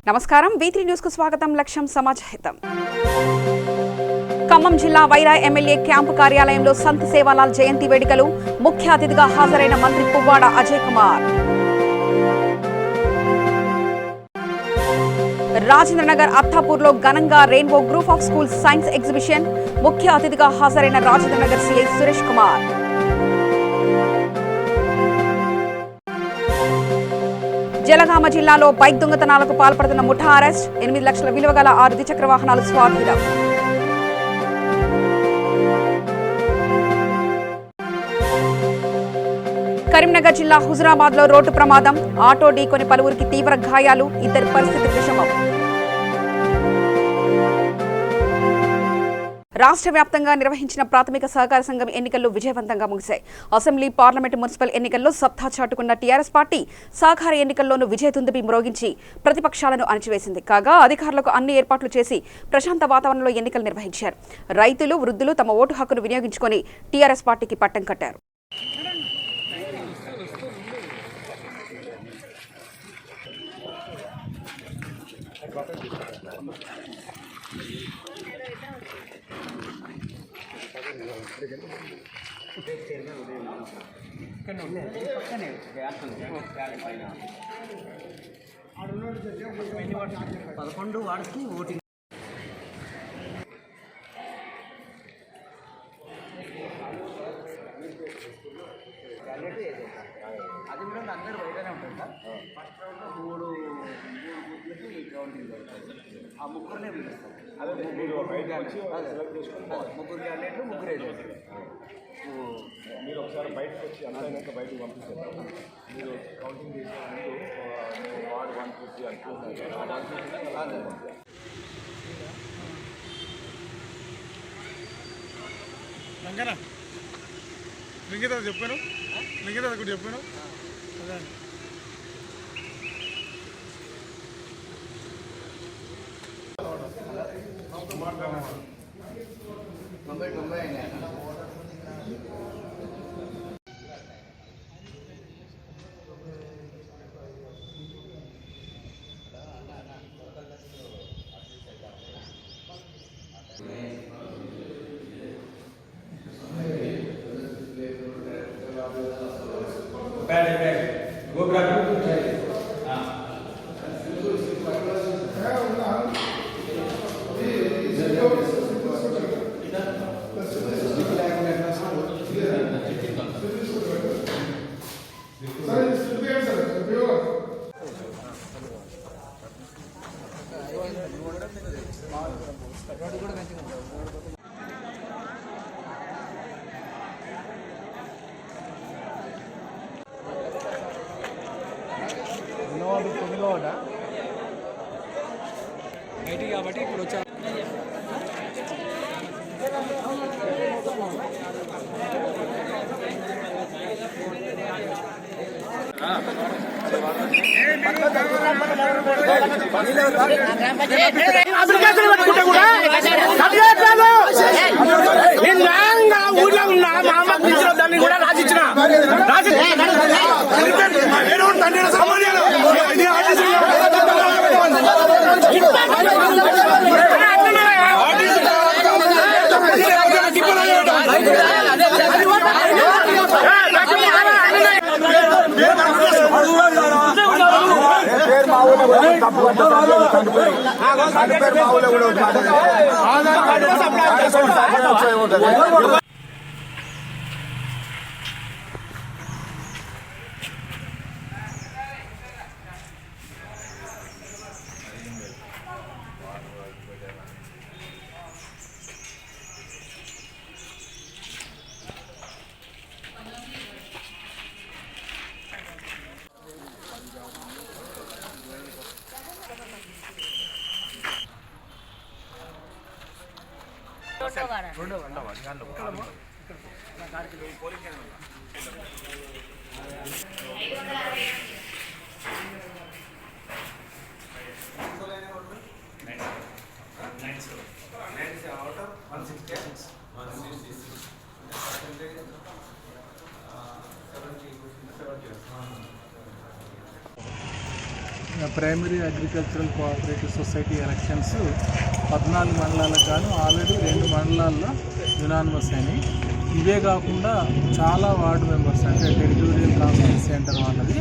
నమస్కారం V3 news కు స్వాగతం. లక్ష్యం సమాజహితం. ఖమ్మం జిల్లా వైరా ఎమ్మెల్యే క్యాంపు కార్యాలయంలో సంత్ సేవాలాల్ జయంతి వేడుకలు. ముఖ్య అతిథిగా హాజరైన మంత్రి పువ్వాడ అజయ్ కుమార్. రాజేంద్రనగర్ అత్తాపూర్లో ఘనంగా rainbow group of schools science exhibition. ముఖ్య అతిథిగా హాజరైన రాజేంద్రనగర్ సిఐ సురేష్ కుమార్. జలగామ జిల్లాలో బైక్ దొంగతనాలకు పాల్పడుతున్న ముఠా అరెస్ట్. 8 లక్షల విలువ గల 6 ద్విచక్ర వాహనాలు స్వాధీనం. కరీంనగర్ జిల్లా హుజురాబాద్ లో రోడ్డు ప్రమాదం. ఆటో ఢీకొని పలువురికి తీవ్ర గాయాలు. ఇద్దరి పరిస్థితి విషమం. రాష్ట్ర వ్యాప్తంగా నిర్వహించిన ప్రాథమిక సహకార సంఘం ఎన్నికల్లో విజయవంతంగా ముగిశాయి. అసెంబ్లీ, పార్లమెంటు, మున్సిపల్ ఎన్నికల్లో సత్తా చాటుకున్న టీఆర్ఎస్ పార్టీ సహకార ఎన్నికల్లోనూ విజయదుందుబి మ్రోగించి ప్రతిపక్షాలను అణచివేసింది. కాగా అధికారులకు అన్ని ఏర్పాట్లు చేసి ప్రశాంత వాతావరణంలో ఎన్నికలు నిర్వహించారు. రైతులు, వృద్ధులు తమ ఓటు హక్కును వినియోగించుకొని టీఆర్ఎస్ పార్టీకి పట్టం కట్టారు. అది కూడా అందరూ బయటనే ఉంటుందా? ఫస్ట్ రౌండ్లో మూడు బూత్లకి కౌంటింగ్ జరుగుతుంది. ఆ ముగ్గురునే పిలుస్తారు. అదే ముగ్గురు క్యాండిడేట్లు, ముగ్గురు ఏజెంట్లు. మీరు ఒకసారి బయటకు వచ్చి అంతా బయటకు పంపిస్తారు. మీరు కౌంటింగ్ చేసే ముందు వార్డు 150 అంటున్నారు. లంకనా లింగిత చెప్పాను, లింగిత కూడా చెప్పాను. అదే ముంబై ఐటీ కాబట్టి ఇప్పుడు వచ్చా. ఊళ్ళో ఉన్నా మా అమ్మ దాన్ని కూడా రాసిచ్చిన primary agricultural cooperative society elections 14 మండలాలకు గాను ఆల్రెడీ 2 మండలాల్లో యునానిమస్ అయినాయి. ఇవే కాకుండా చాలా వార్డు మెంబర్స్ అంటే టెరిటోరియల్ కాన్స్టిట్యూన్సీ సెంటర్ వాళ్ళది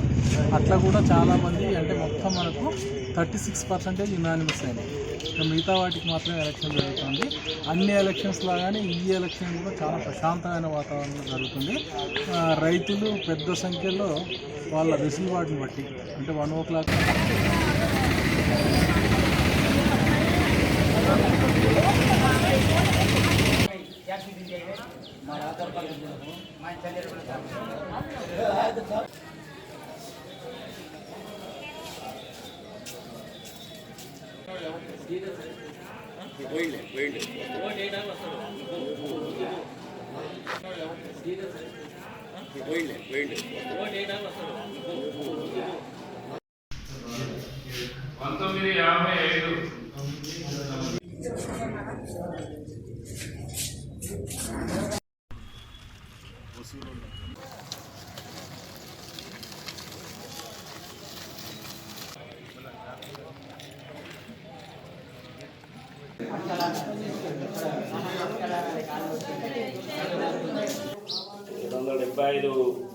అట్లా కూడా చాలామంది అంటే మొత్తం మనకు 36% యునానిమస్ అయినాయి. మిగతా వాటికి మాత్రం ఎలక్షన్ జరుగుతుంది. అన్ని ఎలక్షన్స్ లాగానే ఈ ఎలక్షన్ కూడా చాలా ప్రశాంతమైన వాతావరణంలో జరుగుతుంది. రైతులు పెద్ద సంఖ్యలో వాళ్ళ వెసులుబాటుని బట్టి అంటే 1 o'clock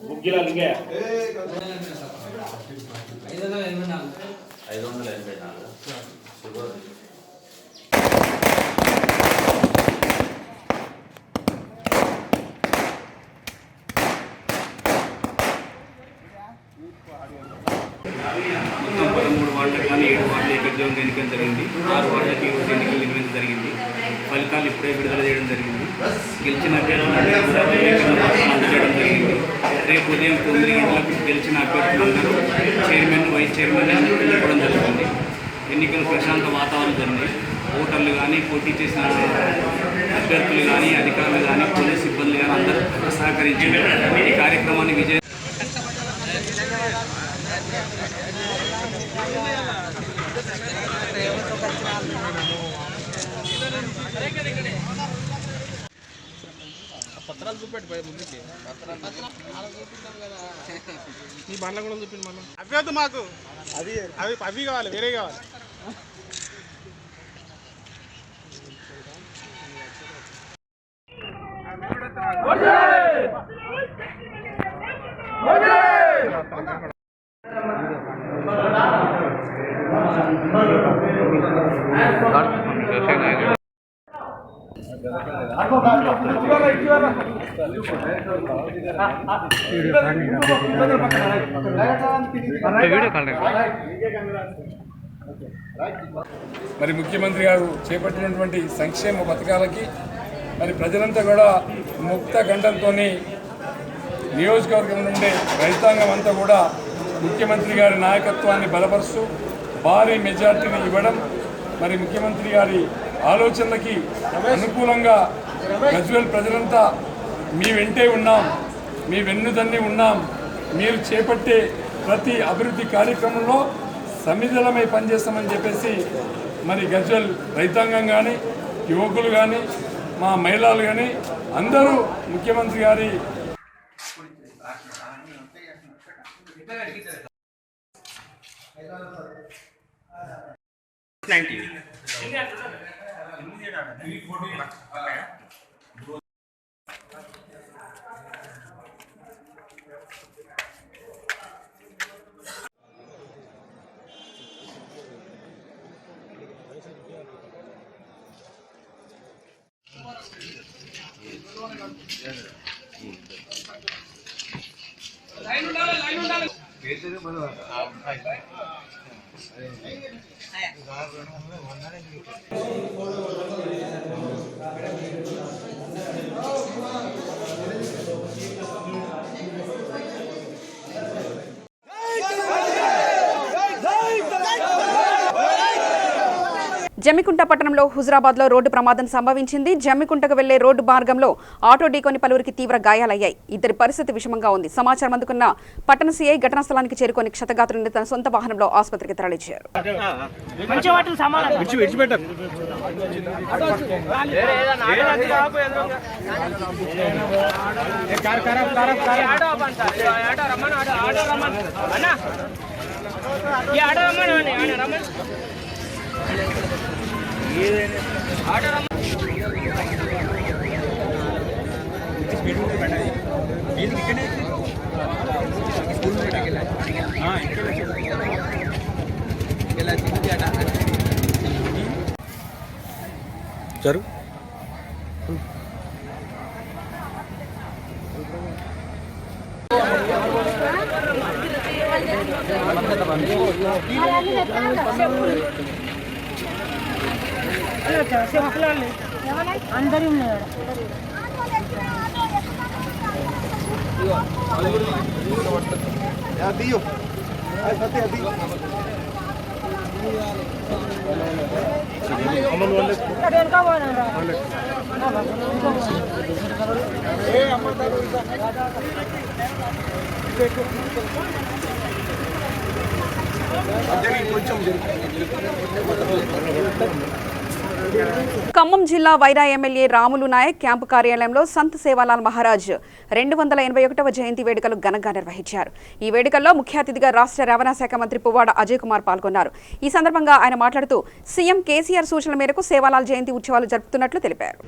గుగ్గిలాలుగా 584 మొత్తం 13 వార్డులకు కానీ 7 వార్డులు ఏకగ్రీవంగా ఎన్నికలు జరిగింది. 6 వార్డులకు ఈరోజు ఎన్నికలు నిర్వహించడం జరిగింది. ఫలితాలు ఇప్పుడే విడుదల చేయడం జరిగింది. గెలిచిన అభ్యర్థులందరూ కూడా అందజేయడం జరిగింది. రేపు ఉదయం 9 గంటలకు గెలిచిన అభ్యర్థులందరూ చైర్మన్, వైస్ చైర్మన్ ఎన్నుకోవడం జరుగుతుంది. ఎన్నికలు ప్రశాంత వాతావరణం జరిగింది. ఓటర్లు కానీ, పోటీ చేసిన అభ్యర్థులు కానీ, అధికారులు కానీ, పోలీస్ సిబ్బంది కానీ అందరూ సహకరించి ఈ కార్యక్రమాన్ని విజయ పత్రాలు చూపెట్టి ముందుకి ఈ బండ్ల కూడా చూపిండి మనం అభ్యర్థి మాకు అవి కావాలి, వేరే కావాలి. మరి ముఖ్యమంత్రి గారు చేపట్టినటువంటి సంక్షేమ పథకాలకి మరి ప్రజలంతా కూడా ముక్త గంటంతో నియోజకవర్గం నుండి రైతాంగం అంతా కూడా ముఖ్యమంత్రి గారి నాయకత్వాన్ని బలపరుస్తూ భారీ మెజార్టీని ఇవ్వడం, మరి ముఖ్యమంత్రి గారి ఆలోచనలకి అనుకూలంగా గజ్వేల్ ప్రజలంతా మీ వెంటే ఉన్నాం, మీ వెన్నుదన్ని ఉన్నాం, మీరు చేపట్టే ప్రతి అభివృద్ధి కార్యక్రమంలో సమిధలమై పనిచేస్తామని చెప్పేసి మరి గజ్వేల్ రైతాంగం కానీ, యువకులు కానీ, మా మహిళలు కానీ అందరూ ముఖ్యమంత్రి గారి జమ్మికుంట పట్టణంలో హుజురాబాద్లో రోడ్డు ప్రమాదం సంభవించింది. జమ్మికుంటకు వెళ్లే రోడ్డు మార్గంలో ఆటో ఢీకొని పలువురికి తీవ్ర గాయాలయ్యాయి. ఇద్దరి పరిస్థితి విషమంగా ఉంది. సమాచారం అందుకున్న పట్టణ సీఐ ఘటనా స్థలానికి చేరుకొని క్షతగాత్రులను తన సొంత వాహనంలో ఆసుపత్రికి తరలించారు. జరుగు అందరూ ఖమ్మం జిల్లా వైరా ఎమ్మెల్యే రాములు నాయక్ క్యాంపు కార్యాలయంలో సంత్ సేవాలాల్ మహారాజ్ 281వ జయంతి వేడుకలు ఘనంగా నిర్వహించారు. ఈ వేడుకల్లో ముఖ్య అతిథిగా రాష్ట్ర రవాణా శాఖ మంత్రి పువ్వాడ అజయ్ కుమార్ పాల్గొన్నారు. ఈ సందర్భంగా ఆయన మాట్లాడుతూ సీఎం కేసీఆర్ సూచనల మేరకు సేవాలాల్ జయంతి ఉత్సవాలు జరుపుతున్నట్లు తెలిపారు.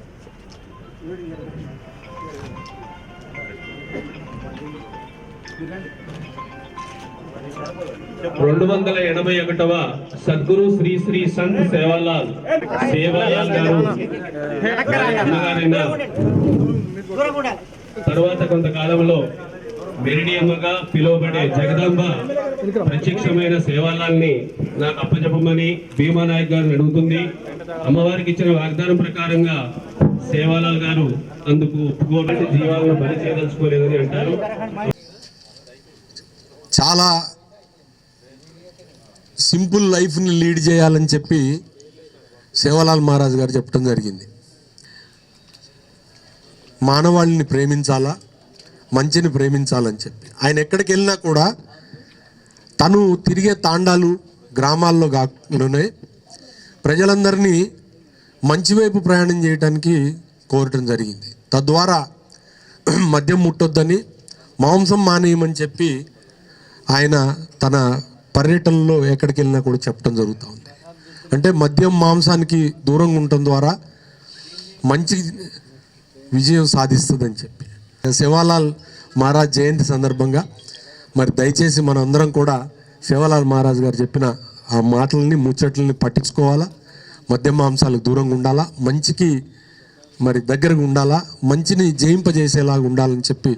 281వ సద్గురు శ్రీ శ్రీ సంత్ సేవాలాల్ గారు తర్వాత కొంతకాలంలో మెరిడియమ్గా పిలువబడే జగదాంబ ప్రత్యక్షమైన సేవాలాల్ని నాకు అప్పచెప్పమని భీమా నాయక్ గారిని అడుగుతుంది. అమ్మవారికి ఇచ్చిన వాగ్దానం ప్రకారంగా సేవాలాల్ గారు అందుకు ఒప్పుకోబట్టి జీవాలను బలి చేయదలుచుకోలేదని అంటారు. చాలా సింపుల్ లైఫ్ని లీడ్ చేయాలని చెప్పి సేవాలాల్ మహారాజ్ గారు చెప్పడం జరిగింది. మానవాళిని ప్రేమించాలా, మంచిని ప్రేమించాలని చెప్పి ఆయన ఎక్కడికి వెళ్ళినా కూడా తను తిరిగే తాండాలు గ్రామాల్లోనే ప్రజలందరినీ మంచి వైపు ప్రయాణం చేయడానికి కోరటం జరిగింది. తద్వారా మద్యం ముట్టొద్దని, మాంసం మానేయమని చెప్పి ఆయన తన పర్యటనలో ఎక్కడికి వెళ్ళినా కూడా చెప్పడం జరుగుతూ ఉంది. అంటే మద్యం మాంసానికి దూరంగా ఉండటం ద్వారా మంచి విజయం సాధిస్తుందని చెప్పి సేవాలాల్ మహారాజ్ జయంతి సందర్భంగా మరి దయచేసి మనం అందరం కూడా సేవాలాల్ మహారాజ్ గారు చెప్పిన ఆ మాటలని ముచ్చట్లని పట్టించుకోవాలా, మద్యం మాంసాలకు దూరంగా ఉండాలా, మంచికి మరి దగ్గరగా ఉండాలా, మంచిని జయింపజేసేలాగా ఉండాలని చెప్పి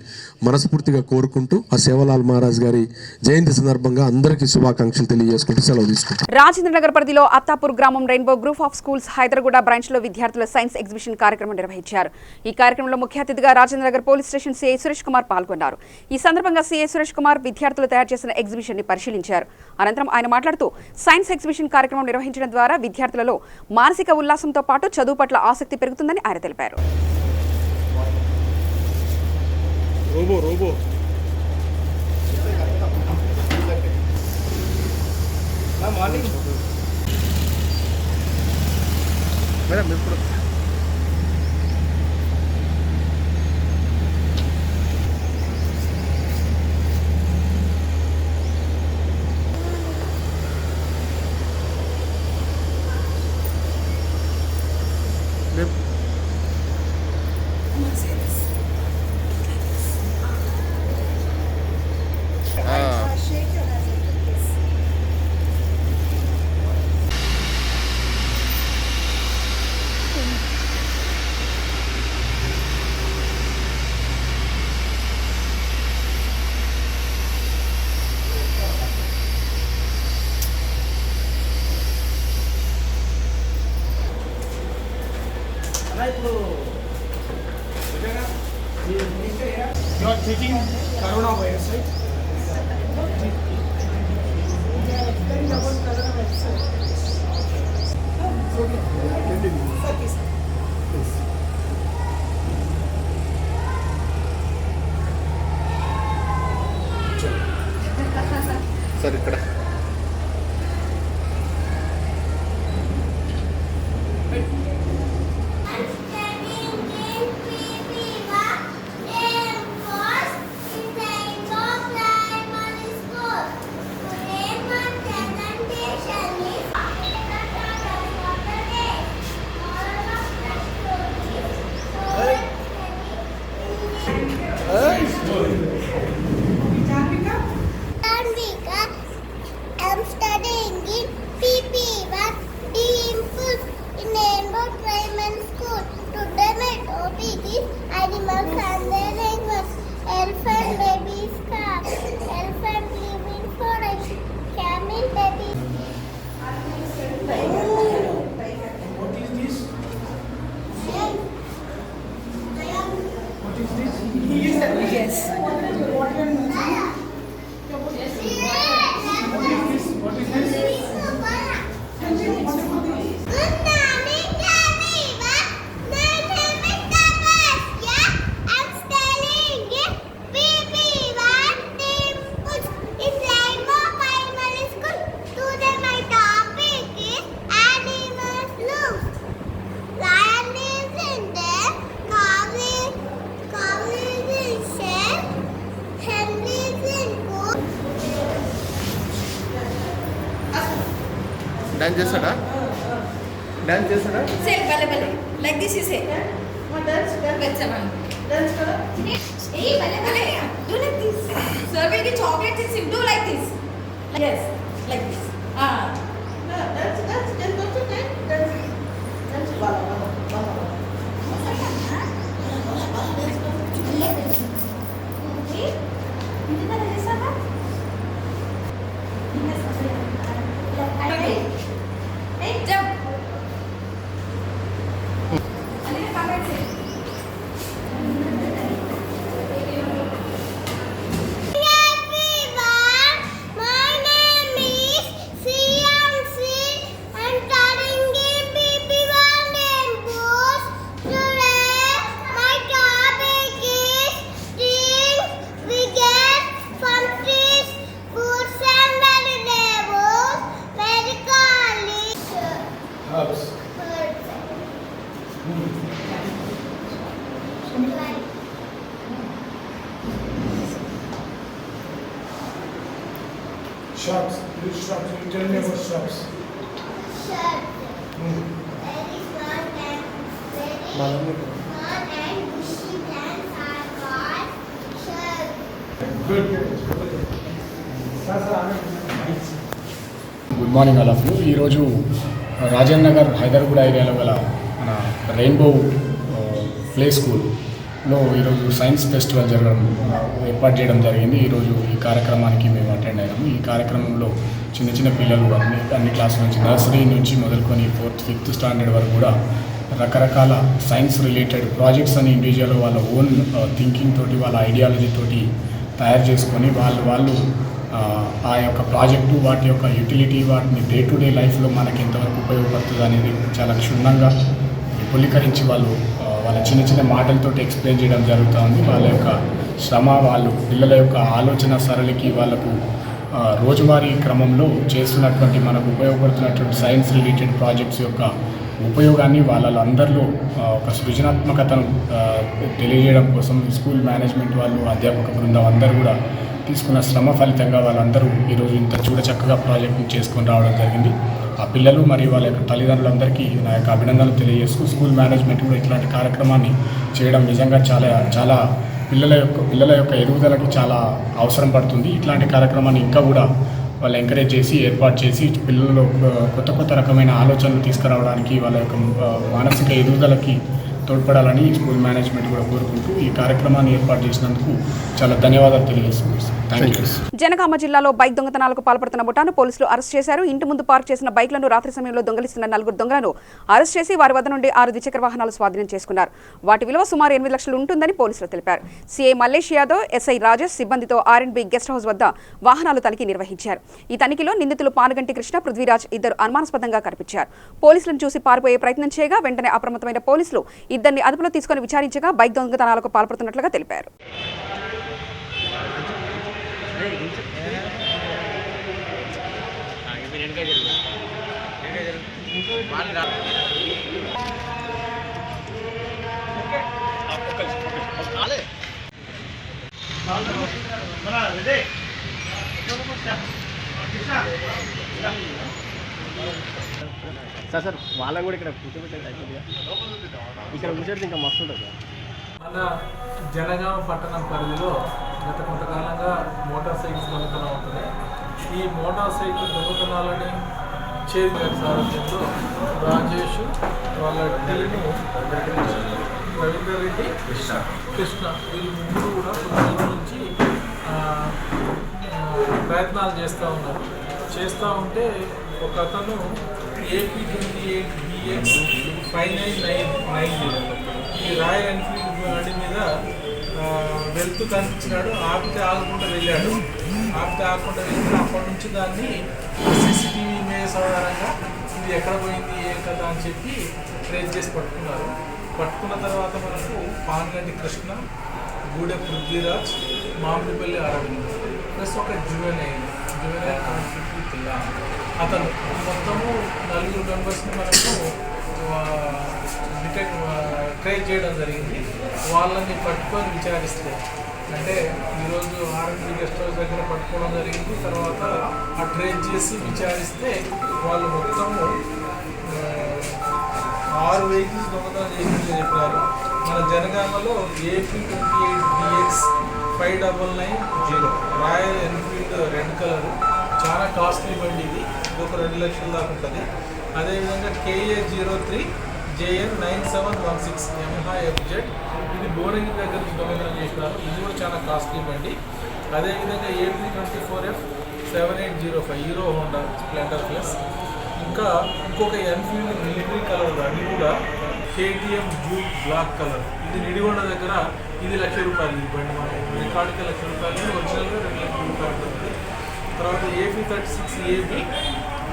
మనస్ఫూర్తిగా కోరుకుంటూ ఆ సేవాలాల్ మహారాజ్ గారి జయంతి సందర్భంగా అందరికీ శుభాకాంక్షలు తెలియజేసుకుంటూ సెలవు తీసుకుంటాం. రాజేంద్రనగర్ పరిధిలో అత్తాపూర్ గ్రామం rainbow group of schools Hyderabad బ్రాంచ్లో విద్యార్థుల సైన్స్ ఎగ్జిబిషన్ కార్యక్రమం నిర్వహించారు. ఈ కార్యక్రమంలో ముఖ్య అతిథిగా Rajendranagar police station CI Suresh Kumar పాల్గొన్నారు. ఈ సందర్భంగా సిఐ సురేష్ కుమార్ విద్యార్థులు తయారు చేసిన ఎగ్జిబిషన్ ని పరిశీలించారు. అనంతరం ఆయన మాట్లాడుతూ సైన్స్ ఎగ్జిబిషన్ కార్యక్రమం నిర్వహించడం ద్వారా విద్యార్థులలో మానసిక ఉల్లాసంతో పాటు చదువు పట్ల ఆసక్తి పెరుగుతుందని ఆయన తెలిపారు. రోబో మార్నింగ్ మేడం ఎప్పుడు You are taking coronavirus, right? Sir ఇక్కడ డాన్స్ చేస్తాడా? డాన్స్ చేస్తాడా? Say bale bale. Like this you say. Dance. Dance karo. Hey bale bale. Do like this. Sir will give chocolate to him. Do like this. Yes. Like this. Dance. Just go to dance. Dance. Bala. Okay. Ini dah dah sama. Ini sama. Okay. Hey, jump. Alina, come and sit. Everyone, my name is Siamsi. I'm studying in PP1 and Boost. Today, my topic is things we get from trees, fruits and vegetables. Herbs. Shrubs. Which shrubs? You tell me about shrubs. Shrubs. Very small and bushy plants are called shrubs. Good. Good morning all of you. ఈరోజు రాజేంద్ర నగర్ హైదరాబాద్ ఏరియాలో గల మన rainbow play స్కూల్లో ఈరోజు science festival ఏర్పాటు చేయడం జరిగింది. ఈరోజు ఈ కార్యక్రమానికి మేము అటెండ్ అయినాము. ఈ కార్యక్రమంలో చిన్న చిన్న పిల్లలు అన్ని క్లాసుల నుంచి నర్సరీ నుంచి మొదలుకొని 4th, 5th స్టాండర్డ్ వరకు కూడా రకరకాల సైన్స్ రిలేటెడ్ ప్రాజెక్ట్స్ అని ఇండివిజువల్ వాళ్ళ ఓన్ థింకింగ్ తోటి వాళ్ళ ఐడియాలజీ తోటి తయారు చేసుకొని వాళ్ళు ఆ యొక్క ప్రాజెక్టు వాటి యొక్క యూటిలిటీ వాటిని డే టు డే లైఫ్లో మనకి ఎంతవరకు ఉపయోగపడుతుంది అనేది చాలా క్షుణ్ణంగా విపులీకరించి వాళ్ళ చిన్న చిన్న మాటలతో ఎక్స్ప్లెయిన్ చేయడం జరుగుతుంది. వాళ్ళ యొక్క శ్రమ, వాళ్ళు పిల్లల యొక్క ఆలోచన సరళికి వాళ్ళకు రోజువారీ క్రమంలో చేస్తున్నటువంటి మనకు ఉపయోగపడుతున్నటువంటి సైన్స్ రిలేటెడ్ ప్రాజెక్ట్స్ యొక్క ఉపయోగాన్ని వాళ్ళందరిలో ఒక సృజనాత్మకతను తెలియజేయడం కోసం స్కూల్ మేనేజ్మెంట్ వాళ్ళు, అధ్యాపక బృందం అందరూ కూడా తీసుకున్న శ్రమ ఫలితంగా వాళ్ళందరూ ఈరోజు ఇంత చూడచక్కగా ప్రాజెక్ట్ని చేసుకొని రావడం జరిగింది. ఆ పిల్లలు మరియు వాళ్ళ యొక్క తల్లిదండ్రులందరికీ నా యొక్క అభినందనలు తెలియజేస్తూ స్కూల్ మేనేజ్మెంట్ కూడా ఇట్లాంటి కార్యక్రమాన్ని చేయడం నిజంగా చాలా పిల్లల యొక్క ఎదుగుదలకి చాలా అవసరం పడుతుంది. ఇట్లాంటి కార్యక్రమాన్ని ఇంకా కూడా వాళ్ళు ఎంకరేజ్ చేసి ఏర్పాటు చేసి పిల్లల్లో కొత్త రకమైన ఆలోచనలు తీసుకురావడానికి వాళ్ళ యొక్క మానసిక ఎదుగుదలకి తోడ్పడాలని స్కూల్ మేనేజ్మెంట్ కూడా కోరుకుంటూ ఈ కార్యక్రమాన్ని ఏర్పాటు చేసినందుకు చాలా ధన్యవాదాలు తెలియజేస్తున్నాను. Thank you. జనగామ జిల్లాలో బైక్ దొంగతనాలకు పాల్పడుతున్న ముఠాను పోలీసులు అరెస్ట్ చేశారు. ఇంటి ముందు పార్క్ చేసిన బైక్లను రాత్రి సమయంలో దొంగలిస్తున్న 4 దొంగలను అరెస్ట్ చేసి వారి వద్ద నుండి 6 ద్విచక్ర వాహనాలు స్వాధీనం చేసుకున్నారు. వాటి విలువ సుమారు 8 లక్షలు ఉంటుందని పోలీసులు తెలిపారు. సీఐ మల్లేష్ యాదవ్, ఎస్ఐ రాజేష్ సిబ్బందితో R&B గెస్ట్ హౌస్ వద్ద వాహనాలు తనిఖీ నిర్వహించారు. ఈ తనిఖీలో నిందితులు పానుగంటి కృష్ణ, పృథ్వీరాజ్ ఇద్దరు అనుమానాస్పదంగా కనిపించారు. పోలీసులను చూసి పారిపోయే ప్రయత్నం చేయగా వెంటనే అప్రమత్తమైన పోలీసులు ఇద్దరిని అదుపులో తీసుకుని విచారించగా బైక్ దొంగతనాలకు పాల్పడుతున్నట్లుగా తెలిపారు. సార్ వాళ్ళని కూడా ఇక్కడ కూర్చోబెట్టారు. ఇక్కడ కూర్చోబెడితే ఇంకా మస్తు ఉంటుంది సార్. మన జనగామ పట్టణం పరిధిలో గత కొంతకాలంగా మోటార్ సైకిల్స్ దొంగతనం అవుతున్నాయి. ఈ మోటార్ సైకిల్ దొంగతనాలని చేరి సారథ్యంలో రాజేష్ వాళ్ళ టీము రవీందర్ రెడ్డి, కృష్ణ వీళ్ళు ముగ్గురు కూడా కొన్ని రోజుల నుంచి ప్రయత్నాలు చేస్తూ ఉన్నారు. చేస్తూ ఉంటే ఒక అతను AP28BX 5990 ఈ రాయల్ ఎన్ఫీల్డ్ బండి మీద వెళ్తూ కనిపించినాడు. ఆపితే ఆగకుండా వెళ్ళాడు. ఆపితే ఆగకుండా వెళ్ళి అప్పటి నుంచి దాన్ని CCTV ఇమేజెస్ ఆధారంగా ఇది ఎక్కడ పోయింది ఏ కదా అని చెప్పి ట్రేస్ చేసి పట్టుకున్నారు. పట్టుకున్న తర్వాత మనకు పాన్గంటి కృష్ణ, గూడె పృథ్వీరాజ్, మామిడిపల్లి అరవింద్ ప్లస్ ఒక జువెనైల్ కాన్ఫ్లిక్ట్ విత్ లా అతను మొత్తము 4 మెంబర్స్ని మనకు ట్రేస్ చేయడం జరిగింది. వాళ్ళని పట్టుకొని విచారిస్తే అంటే ఈరోజు ఆర్ఎండ్బి గెస్ట్ హౌస్ దగ్గర పట్టుకోవడం జరిగింది. తర్వాత ఆ ట్రేస్ చేసి విచారిస్తే వాళ్ళు మొత్తము 6 వెహికల్స్ దొంగతనం చేసినట్టు చెప్పారు. మన జనగామలో AP28DX 5990 royal Enfield red colour, చాలా కాస్ట్లీ బండి ఇది ఒక 2 లక్షల దాకా ఉంటుంది. అదేవిధంగా KA03 JN 9716 యమహా FZ, ఇది బోరింగ్ దగ్గర దొంగతనం చేసినారు. ఇది కూడా చాలా కాస్ట్లీ బండి. అదేవిధంగా AP24F 7805 hero Honda Splendor plus. ఇంకా ఇంకొక ఎన్ఫీల్డ్ మిలిటరీ కలర్, అది కూడా KTM డ్యూక్ బ్లాక్ కలర్. ఇది నిడిగొండ దగ్గర ఇది ₹1,00,000 ఈ బండి మనకి రికార్డుకి ₹1,00,000, ఒరిజినల్గా ₹2,00,000 ఉంటుంది. తర్వాత AP36AB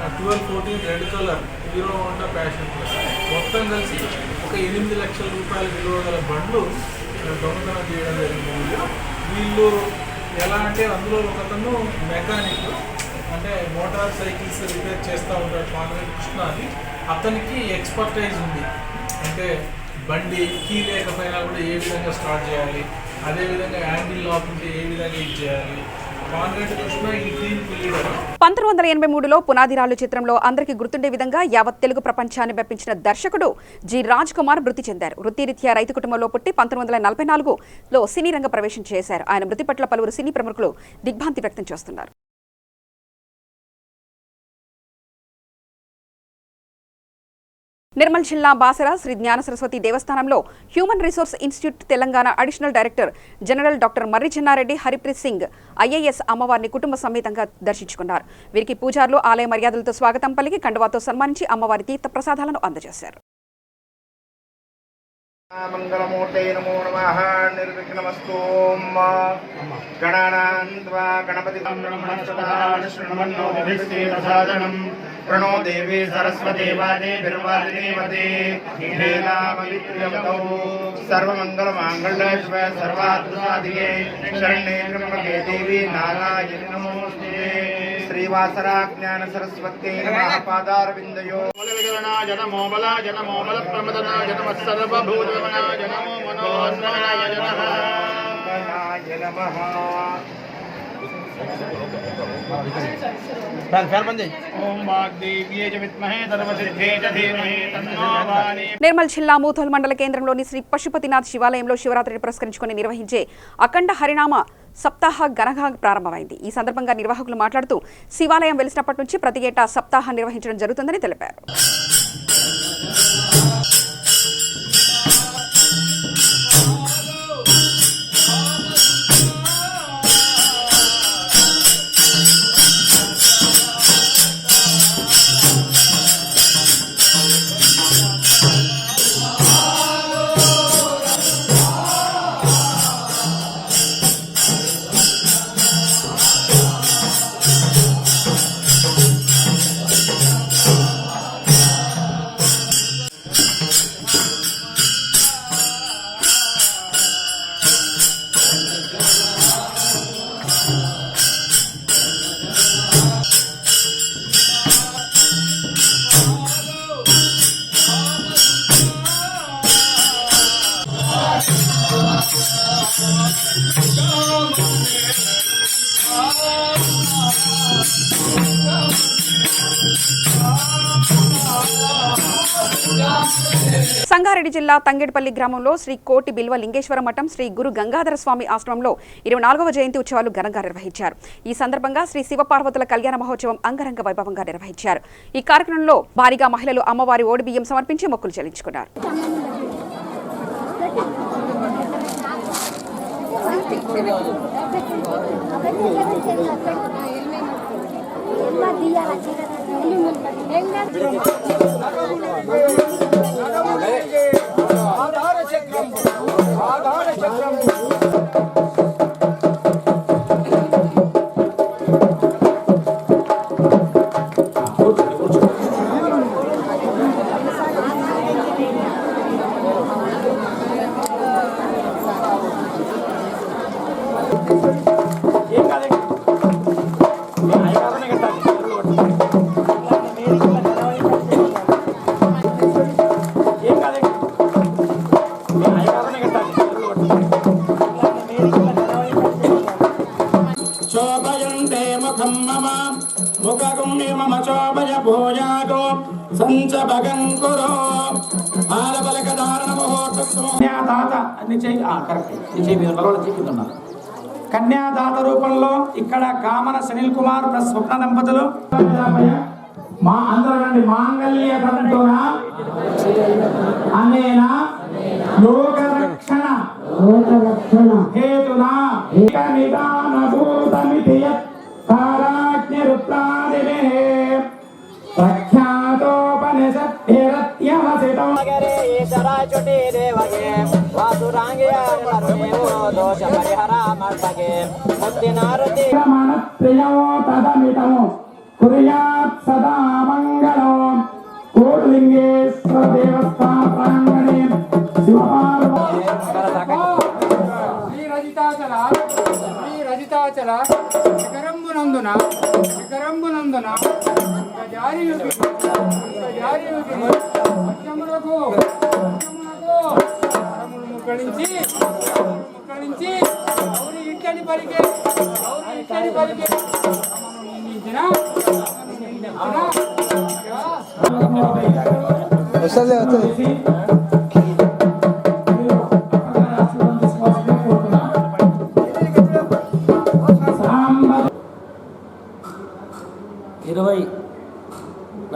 1214 red colour hero Honda passion plus. మొత్తం కలిసి ఒక ₹8 లక్షల విలువ గల బండ్లు దొంగతనం చేయడం జరిగింది. వీళ్ళు ఎలా అంటే అందులో ఒకతను మెకానిక్, అంటే మోటార్ సైకిల్స్ రిపేర్ చేస్తూ ఉంటాడు పాన్గంటి కృష్ణ అని. అతనికి ఎక్స్పర్టైజ్ ఉంది, అంటే బండి కీ లేకపోయినా కూడా ఏ విధంగా స్టార్ట్ చేయాలి, అదేవిధంగా హ్యాండిల్ లాక్ ఉంటే ఏ విధంగా ఇది చేయాలి. 1983లో పునాదిరాళ్ళు చిత్రంలో అందరికీ గుర్తుండే విధంగా యావత్ తెలుగు ప్రపంచాన్ని మెప్పించిన దర్శకుడు జి రాజ్ కుమార్ మృతి చెందారు. వృత్తిరీత్యా రైతు కుటుంబంలో పుట్టి 1944లో సినీ రంగ ప్రవేశం చేశారు. ఆయన మృతి పట్ల పలువురు సినీ ప్రముఖులు దిగ్భ్రాంతి వ్యక్తం చేస్తున్నారు. నిర్మల్ జిల్లా బాసర శ్రీ జ్ఞాన సరస్వతి దేవస్థానంలో human resource institute Telangana additional director general doctor Marri Chennareddy Haripreet Singh IAS అమ్మవారిని కుటుంబ సమేతంగా దర్శించుకున్నారు. వీరికి పూజారులు ఆలయ మర్యాదలతో స్వాగతం పలికి కండువాతో సన్మానించి అమ్మవారి తీర్థ ప్రసాదాలను అందజేశారు. మంగళమూర్తే నమో నమః. నిర్విఘ్నమస్తు. గణానాన్వా గణపతి ప్రణో దేవి సరస్వతి వాదేవిర్వాదేవతే వేదామవిత్ర్యవతౌ సర్వమంగళమాంగళ్యే శివే సర్వార్థసాధికే శరణ్యే త్ర్యంబకే దేవి నారాయణి నమోస్తుతే. శ్రీవాసరా జ్ఞాన సరస్వతి నమః. పాదారవిందయో నమో బలాయ నమో బల ప్రమదనాయ నమః. సర్వభూతమనాయ నమో మనోన్మనాయ నమః. నిర్మల్ జిల్లా మూథల్ మండల కేంద్రంలోని శ్రీ పశుపతినాథ్ శివాలయంలో శివరాత్రిని పురస్కరించుకుని నిర్వహించే అఖండ హరినామ సప్తాహ ఘనంగా ప్రారంభమైంది. ఈ సందర్భంగా నిర్వాహకులు మాట్లాడుతూ శివాలయం వెలిసినప్పటి నుంచి ప్రతి ఏటా సప్తాహం నిర్వహించడం జరుగుతుందని తెలిపారు. సంగారెడ్డి జిల్లా తంగేడుపల్లి గ్రామంలో శ్రీ కోటి బిల్వ లింగేశ్వర మఠం శ్రీ గురు గంగాధర స్వామి ఆశ్రమంలో 24వ జయంతి ఉత్సవాలు ఘనంగా నిర్వహించారు. ఈ సందర్భంగా శ్రీ శివపార్వతుల కళ్యాణ మహోత్సవం అంగరంగ వైభవంగా నిర్వహించారు. ఈ కార్యక్రమంలో భారీగా మహిళలు అమ్మవారి ఓడి బియ్యం సమర్పించి మొక్కులు చెల్లించుకున్నారు. కన్యాదాత కన్యాదాత రూపంలో ఇక్కడ కామన సునీల్ కుమార్ ప్లస్ స్వప్న దంపతులు మా అందరండి మాంగళ్య తంతున అనేన లోకరక్షణ హేతునా నిదాన భూతమితి తారాజ్ఞ రుద్రాదినే ప్రఖ్యాతోపనిషద్భిరత్యవసితం నగరే ఈశ్వరాచుటి దేవగే వాసురాంగయారుణేమో దోష పరిహరామర్పగే ముక్తినారతి రమణ ప్రియో తదమితము కుర్యాత్ సదా మంగళం కోటిలింగేశ్వర దేవస్థాన ప్రాంగణే శివపార్వతీ రజితాచల శిఖరంబునందున ముక్కడించి ఇట్టని పలికే వస్తుంది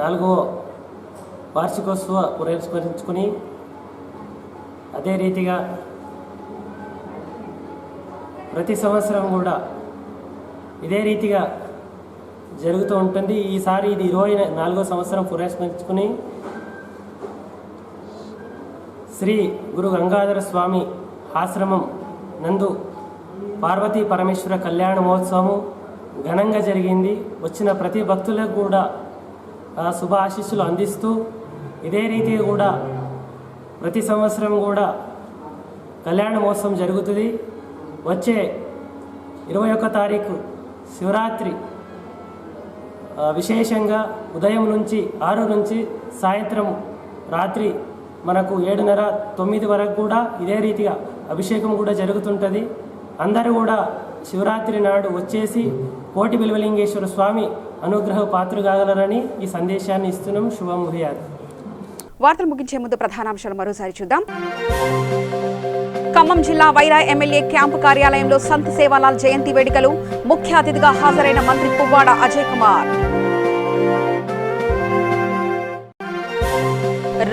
24వ వార్షికోత్సవ పురస్కరించుకుని అదే రీతిగా ప్రతి సంవత్సరం కూడా ఇదే రీతిగా జరుగుతూ ఉంటుంది. ఈసారి ఇది 24వ సంవత్సరం పురస్కరించుకుని శ్రీ గురు గంగాధర స్వామి ఆశ్రమం నందు పార్వతీ పరమేశ్వర కళ్యాణ మహోత్సవము ఘనంగా జరిగింది. వచ్చిన ప్రతి భక్తులకు కూడా శుభ ఆశీస్సులు అందిస్తూ ఇదే రీతిగా కూడా ప్రతి సంవత్సరం కూడా కళ్యాణ మహోత్సవం జరుగుతుంది. వచ్చే 21వ తారీఖు శివరాత్రి విశేషంగా ఉదయం నుంచి 6 నుంచి సాయంత్రం రాత్రి మనకు 7:30, 9 వరకు కూడా ఇదే రీతిగా అభిషేకం కూడా జరుగుతుంటుంది. అందరూ కూడా శివరాత్రి నాడు వచ్చేసి కోటి బిల్వలింగేశ్వర స్వామి అనుగ్రహ పాత్ర కాగలరని ఈ సందేశాన్ని ఇస్తున్నాం. శుభం భూయాత్. వార్తలు ముగించే ముందు ప్రధానాంశాలు మరోసారి చూద్దాం. ఖమ్మం జిల్లా వైరా ఎమ్మెల్యే క్యాంపు కార్యాలయంలో సంత్ సేవాలాల్ జయంతి వేడుకలు. ముఖ్య అతిథిగా హాజరైన మంత్రి పువ్వాడ అజయ్ కుమార్.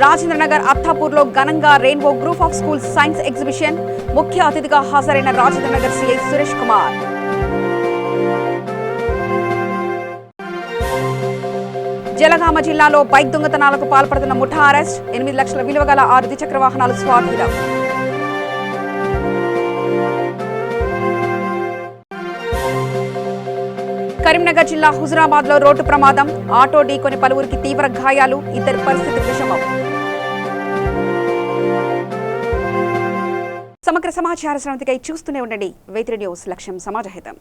రాజేంద్రనగర్ అత్తాపూర్లో ఘనంగా rainbow group of schools science exhibition. ముఖ్య అతిథిగా హాజరైన రాజేంద్రనగర్ సిఐ సురేష్ కుమార్. జలగామ జిల్లాలో బైక్ దొంగతనాలకు పాల్పడుతున్న ముఠా అరెస్ట్. 8 లక్షల విలువ గల 6 ద్విచక్ర వాహనాలు స్వాధీనం. కరీంనగర్ జిల్లా హుజురాబాద్ లో రోడ్డు ప్రమాదం. ఆటో ఢీకొని పలువురికి తీవ్ర గాయాలు. 2 పరిస్థితి విషమం. సమగ్ర సమాచార శ్రవంతికై చూస్తూనే ఉండండి. V3 news. లక్ష్యం సమాజహితం.